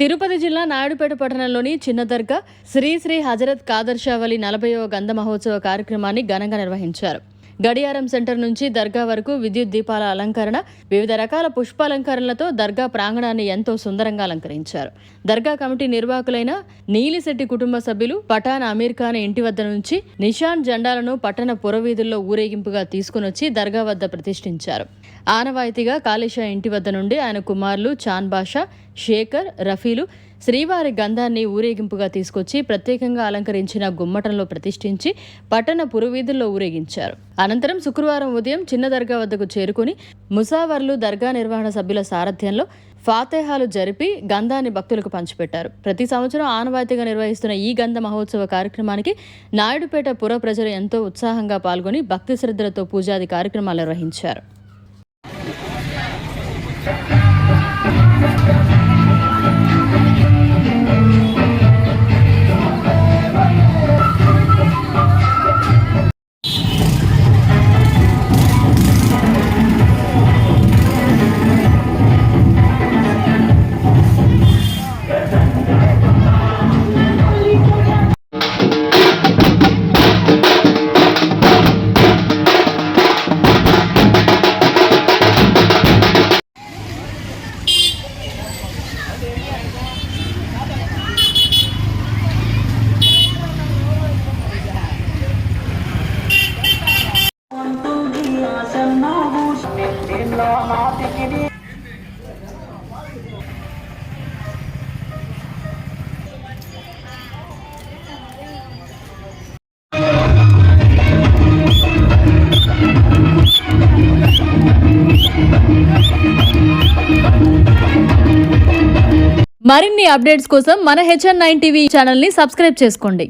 తిరుపతి జిల్లా నాయుడుపేట పట్టణంలోని చిన్న దర్గా శ్రీ శ్రీ హజరత్ కాదర్ షా వలి 40వ గంధ మహోత్సవ కార్యక్రమాన్ని ఘనంగా నిర్వహించారు. గడియారం సెంటర్ నుంచి దర్గా వరకు విద్యుత్ దీపాల అలంకరణ, వివిధ రకాల పుష్పాలంకరణలతో దర్గా ప్రాంగణాన్ని ఎంతో సుందరంగా అలంకరించారు. దర్గా కమిటీ నిర్వాహకులైన నీలిశెట్టి కుటుంబ సభ్యులు పఠాన్ అమీర్ ఖాన్ ఇంటి వద్ద నుంచి నిషాన్ జెండాలను పట్టణ పురవీధుల్లో ఊరేగింపుగా తీసుకునొచ్చి దర్గా వద్ద ప్రతిష్ఠించారు. ఆనవాయితీగా కాళీషా ఇంటి వద్ద నుండి ఆయన కుమారులు చాన్ బాషా, శేఖర్, రఫీలు శ్రీవారి గంధాన్ని ఊరేగింపుగా తీసుకొచ్చి ప్రత్యేకంగా అలంకరించిన గుమ్మటంలో ప్రతిష్ఠించి పట్టణ పురవీధుల్లో ఊరేగించారు. అనంతరం శుక్రవారం ఉదయం చిన్న దర్గా వద్దకు చేరుకుని ముసావర్లు దర్గా నిర్వహణ సభ్యుల సారథ్యంలో ఫాతేహాలు జరిపి గంధాన్ని భక్తులకు పంచిపెట్టారు. ప్రతి సంవత్సరం ఆనవాయితీగా నిర్వహిస్తున్న ఈ గంధ మహోత్సవ కార్యక్రమానికి నాయుడుపేట పుర ప్రజలు ఎంతో ఉత్సాహంగా పాల్గొని భక్తి శ్రద్ధలతో పూజాది కార్యక్రమాలు నిర్వహించారు. మరిన్ని అప్డేట్స్ కోసం మన HN9 టీవీ ఛానల్ ని సబ్స్క్రైబ్ చేసుకోండి.